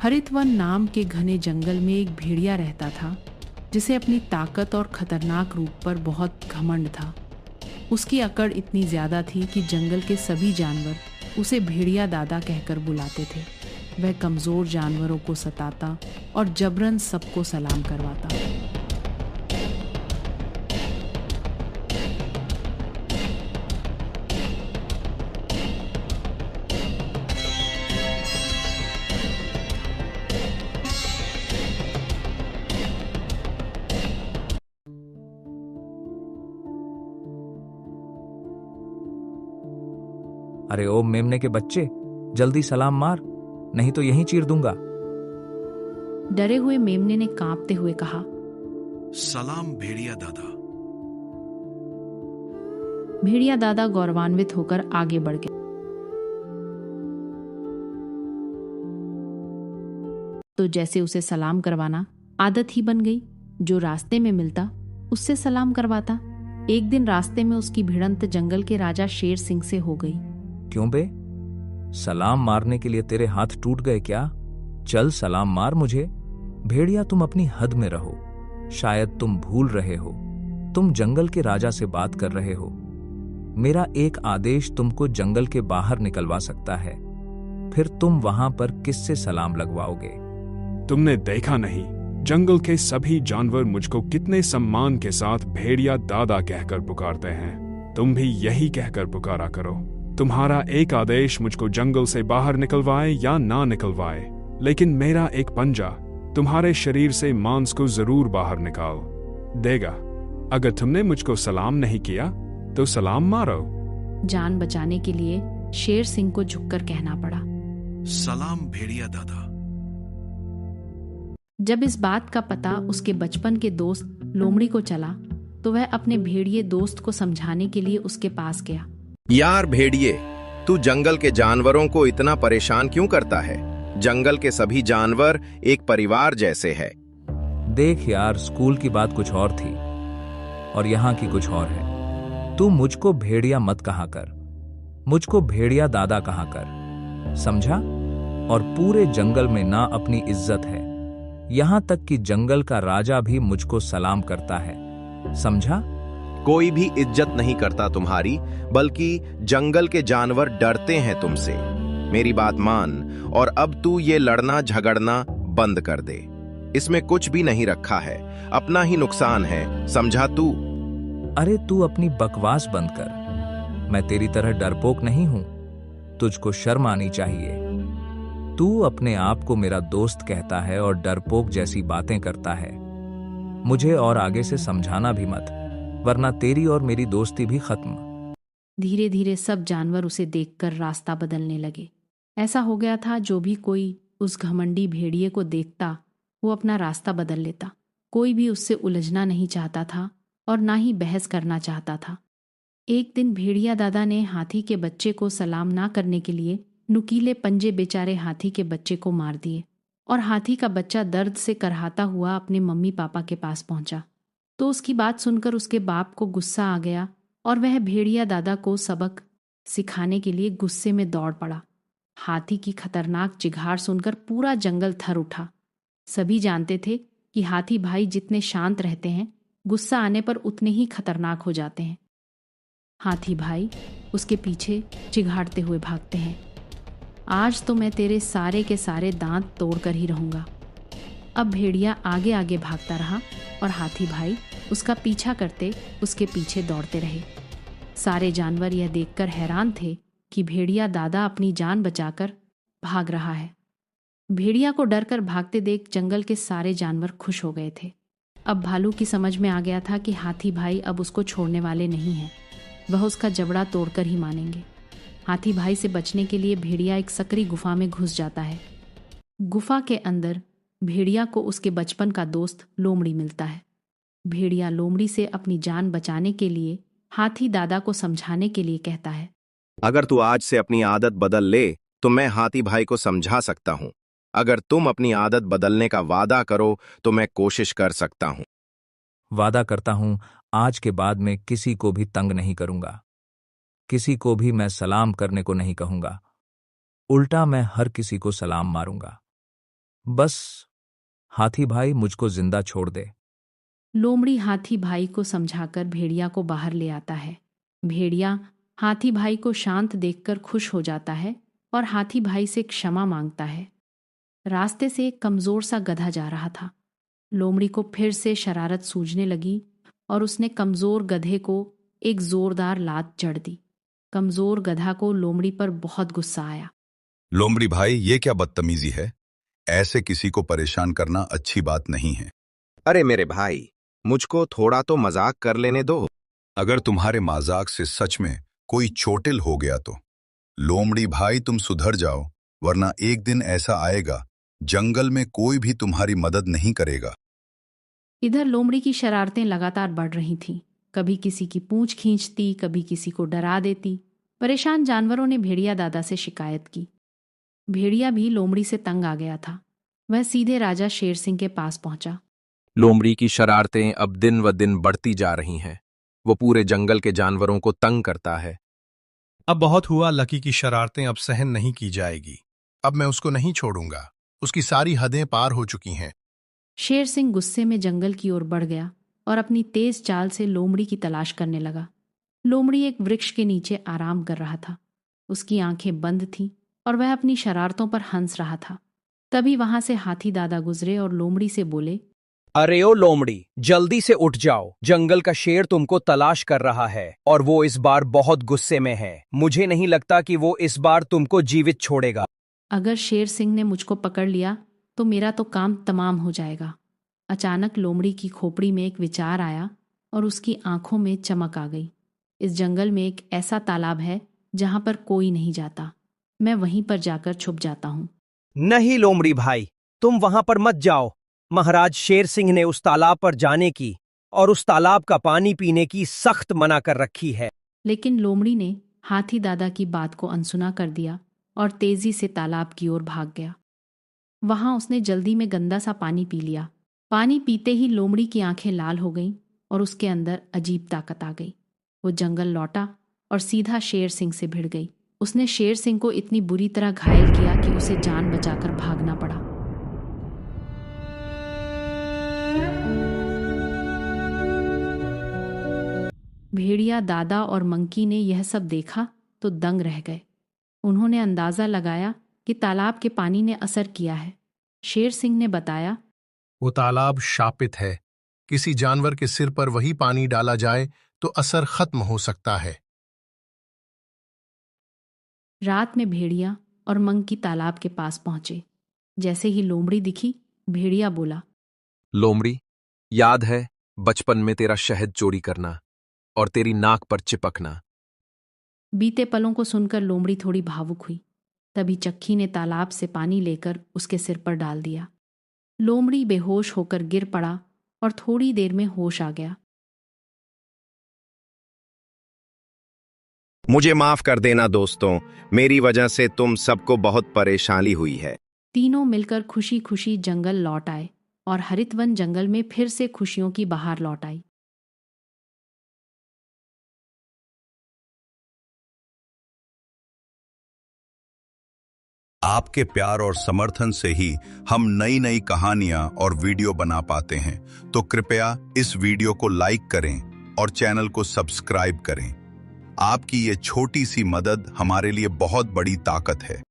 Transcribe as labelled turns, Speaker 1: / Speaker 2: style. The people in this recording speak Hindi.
Speaker 1: हरितवन नाम के घने जंगल में एक भेड़िया रहता था जिसे अपनी ताकत और खतरनाक रूप पर बहुत घमंड था। उसकी अकड़ इतनी ज्यादा थी कि जंगल के सभी जानवर उसे भेड़िया दादा कहकर बुलाते थे। वह कमजोर जानवरों को सताता और जबरन सबको सलाम करवाता।
Speaker 2: अरे ओ मेमने के बच्चे, जल्दी सलाम मार, नहीं तो यहीं चीर दूंगा।
Speaker 1: डरे हुए मेमने ने कांपते हुए कहा,
Speaker 3: सलाम भेड़िया दादा।
Speaker 1: भेड़िया दादा गौरवान्वित होकर आगे बढ़ गए। तो जैसे उसे सलाम करवाना आदत ही बन गई। जो रास्ते में मिलता उससे सलाम करवाता। एक दिन रास्ते में उसकी भिड़ंत जंगल के राजा शेर सिंह से हो गई।
Speaker 2: क्यों बे, सलाम मारने के लिए तेरे हाथ टूट गए क्या? चल सलाम मार मुझे। भेड़िया, तुम अपनी हद में रहो। शायद तुम भूल रहे हो, तुम जंगल के राजा से बात कर रहे हो। मेरा एक आदेश तुमको जंगल के बाहर निकलवा सकता है, फिर तुम वहां पर किससे सलाम लगवाओगे?
Speaker 4: तुमने देखा नहीं, जंगल के सभी जानवर मुझको कितने सम्मान के साथ भेड़िया दादा कहकर पुकारते हैं। तुम भी यही कहकर पुकारा करो। तुम्हारा एक आदेश मुझको जंगल से बाहर निकलवाए या ना निकलवाए, लेकिन मेरा एक पंजा तुम्हारे शरीर से मांस को जरूर बाहर निकाल देगा। अगर तुमने मुझको सलाम नहीं किया तो सलाम मारो।
Speaker 1: जान बचाने के लिए शेर सिंह को झुककर कहना पड़ा,
Speaker 3: सलाम भेड़िया दादा।
Speaker 1: जब इस बात का पता उसके बचपन के दोस्त लोमड़ी को चला तो वह अपने भेड़िए दोस्त को समझाने के लिए उसके पास गया।
Speaker 5: यार भेड़िए, तू जंगल के जानवरों को इतना परेशान क्यों करता है? जंगल के सभी जानवर एक परिवार जैसे है।
Speaker 2: देख यार, स्कूल की बात कुछ और थी और यहाँ की कुछ और है। तू मुझको भेड़िया मत कहा कर, मुझको भेड़िया दादा कहा कर, समझा? और पूरे जंगल में ना अपनी इज्जत है, यहाँ तक कि जंगल का राजा भी मुझको सलाम करता है, समझा?
Speaker 5: कोई भी इज्जत नहीं करता तुम्हारी, बल्कि जंगल के जानवर डरते हैं तुमसे। मेरी बात मान और अब तू ये लड़ना झगड़ना बंद कर दे। इसमें कुछ भी नहीं रखा है, अपना ही नुकसान है, समझा तू?
Speaker 2: अरे तू अपनी बकवास बंद कर। मैं तेरी तरह डरपोक नहीं हूं, तुझको शर्म आनी चाहिए। तू अपने आप को मेरा दोस्त कहता है और डरपोक जैसी बातें करता है। मुझे और आगे से समझाना भी मत, वरना तेरी और मेरी दोस्ती भी खत्म।
Speaker 1: धीरे धीरे सब जानवर उसे देखकर रास्ता बदलने लगे। ऐसा हो गया था जो भी कोई उस घमंडी भेड़िए को देखता वो अपना रास्ता बदल लेता। कोई भी उससे उलझना नहीं चाहता था और ना ही बहस करना चाहता था। एक दिन भेड़िया दादा ने हाथी के बच्चे को सलाम ना करने के लिए नुकीले पंजे बेचारे हाथी के बच्चे को मार दिए और हाथी का बच्चा दर्द से करहाता हुआ अपने मम्मी पापा के पास पहुंचा। तो उसकी बात सुनकर उसके बाप को गुस्सा आ गया और वह भेड़िया दादा को सबक सिखाने के लिए गुस्से में दौड़ पड़ा। हाथी की खतरनाक चिघाड़ सुनकर पूरा जंगल थर उठा। सभी जानते थे कि हाथी भाई जितने शांत रहते हैं, गुस्सा आने पर उतने ही खतरनाक हो जाते हैं। हाथी भाई उसके पीछे चिघाड़ते हुए भागते हैं। आज तो मैं तेरे सारे के सारे दांत तोड़कर ही रहूंगा। अब भेड़िया आगे आगे भागता रहा और हाथी भाई उसका पीछा करते उसके पीछे दौड़ते रहे। सारे जानवर यह देखकर हैरान थे कि भेड़िया दादा अपनी जान बचाकर भाग रहा है। भेड़िया को डरकर भागते देख जंगल के सारे जानवर खुश हो गए थे। अब भालू की समझ में आ गया था कि हाथी भाई अब उसको छोड़ने वाले नहीं हैं, वह उसका जबड़ा तोड़कर ही मानेंगे। हाथी भाई से बचने के लिए भेड़िया एक सकरी गुफा में घुस जाता है। गुफा के अंदर भेड़िया को उसके बचपन का दोस्त लोमड़ी मिलता है। भेड़िया लोमड़ी से अपनी जान बचाने के लिए हाथी दादा को समझाने के लिए कहता है,
Speaker 5: अगर तू आज से अपनी आदत बदल ले तो मैं हाथी भाई को समझा सकता हूं। अगर तुम अपनी आदत बदलने का वादा करो तो मैं कोशिश कर सकता हूं।
Speaker 2: वादा करता हूं, आज के बाद मैं किसी को भी तंग नहीं करूंगा, किसी को भी मैं सलाम करने को नहीं कहूंगा, उल्टा मैं हर किसी को सलाम मारूंगा। बस हाथी भाई मुझको जिंदा छोड़ दे।
Speaker 1: लोमड़ी हाथी भाई को समझाकर भेड़िया को बाहर ले आता है। भेड़िया हाथी भाई को शांत देखकर खुश हो जाता है और हाथी भाई से क्षमा मांगता है। रास्ते से एक कमजोर सा गधा जा रहा था। लोमड़ी को फिर से शरारत सूझने लगी और उसने कमजोर गधे को एक जोरदार लात जड़ दी। कमजोर गधा को लोमड़ी पर बहुत गुस्सा आया।
Speaker 6: लोमड़ी भाई, ये क्या बदतमीजी है? ऐसे किसी को परेशान करना अच्छी बात नहीं है।
Speaker 5: अरे मेरे भाई, मुझको थोड़ा तो मजाक कर लेने दो।
Speaker 6: अगर तुम्हारे मजाक से सच में कोई चोटिल हो गया तो लोमड़ी भाई तुम सुधर जाओ, वरना एक दिन ऐसा आएगा जंगल में कोई भी तुम्हारी मदद नहीं करेगा।
Speaker 1: इधर लोमड़ी की शरारतें लगातार बढ़ रही थीं। कभी किसी की पूंछ खींचती, कभी किसी को डरा देती। परेशान जानवरों ने भेड़िया दादा से शिकायत की। भेड़िया भी लोमड़ी से तंग आ गया था। वह सीधे राजा शेर सिंह के पास पहुंचा।
Speaker 7: लोमड़ी की शरारतें अब दिन व दिन बढ़ती जा रही हैं। वो पूरे जंगल के जानवरों को तंग करता है।
Speaker 8: अब बहुत हुआ, लकी की शरारतें अब सहन नहीं की जाएगी। अब मैं उसको नहीं छोड़ूंगा। उसकी सारी हदें पार हो चुकी हैं।
Speaker 1: शेर सिंह गुस्से में जंगल की ओर बढ़ गया और अपनी तेज चाल से लोमड़ी की तलाश करने लगा। लोमड़ी एक वृक्ष के नीचे आराम कर रहा था। उसकी आंखें बंद थीं और वह अपनी शरारतों पर हंस रहा था। तभी वहां से हाथी दादा गुजरे और लोमड़ी से बोले,
Speaker 7: अरे ओ लोमड़ी, जल्दी से उठ जाओ। जंगल का शेर तुमको तलाश कर रहा है और वो इस बार बहुत गुस्से में है। मुझे नहीं लगता कि वो इस बार तुमको जीवित छोड़ेगा।
Speaker 1: अगर शेर सिंह ने मुझको पकड़ लिया तो मेरा तो काम तमाम हो जाएगा। अचानक लोमड़ी की खोपड़ी में एक विचार आया और उसकी आंखों में चमक आ गई। इस जंगल में एक ऐसा तालाब है जहां पर कोई नहीं जाता। मैं वहीं पर जाकर छुप जाता हूं।
Speaker 7: नहीं लोमड़ी भाई, तुम वहां पर मत जाओ। महाराज शेर सिंह ने उस तालाब पर जाने की और उस तालाब का पानी पीने की सख्त मना कर रखी है।
Speaker 1: लेकिन लोमड़ी ने हाथी दादा की बात को अनसुना कर दिया और तेजी से तालाब की ओर भाग गया। वहां उसने जल्दी में गंदा सा पानी पी लिया। पानी पीते ही लोमड़ी की आंखें लाल हो गईं और उसके अंदर अजीब ताकत आ गई। वो जंगल लौटा और सीधा शेर सिंह से भिड़ गई। उसने शेर सिंह को इतनी बुरी तरह घायल किया कि उसे जान बचाकर भागना पड़ा। भेड़िया दादा और मंकी ने यह सब देखा तो दंग रह गए। उन्होंने अंदाजा लगाया कि तालाब के पानी ने असर किया है। शेर सिंह ने बताया,
Speaker 8: वो तालाब शापित है। किसी जानवर के सिर पर वही पानी डाला जाए तो असर खत्म हो सकता है।
Speaker 1: रात में भेड़िया और मंकी तालाब के पास पहुंचे। जैसे ही लोमड़ी दिखी, भेड़िया बोला,
Speaker 7: लोमड़ी, याद है बचपन में तेरा शहद चोरी करना और तेरी नाक पर चिपकना?
Speaker 1: बीते पलों को सुनकर लोमड़ी थोड़ी भावुक हुई। तभी चक्की ने तालाब से पानी लेकर उसके सिर पर डाल दिया। लोमड़ी बेहोश होकर गिर पड़ा और थोड़ी देर में होश आ गया।
Speaker 5: मुझे माफ कर देना दोस्तों, मेरी वजह से तुम सबको बहुत परेशानी हुई है।
Speaker 1: तीनों मिलकर खुशी खुशी जंगल लौट आए और हरितवन जंगल में फिर से खुशियों की बहार लौट आई।
Speaker 6: आपके प्यार और समर्थन से ही हम नई नई कहानियां और वीडियो बना पाते हैं, तो कृपया इस वीडियो को लाइक करें और चैनल को सब्सक्राइब करें। आपकी ये छोटी सी मदद हमारे लिए बहुत बड़ी ताकत है।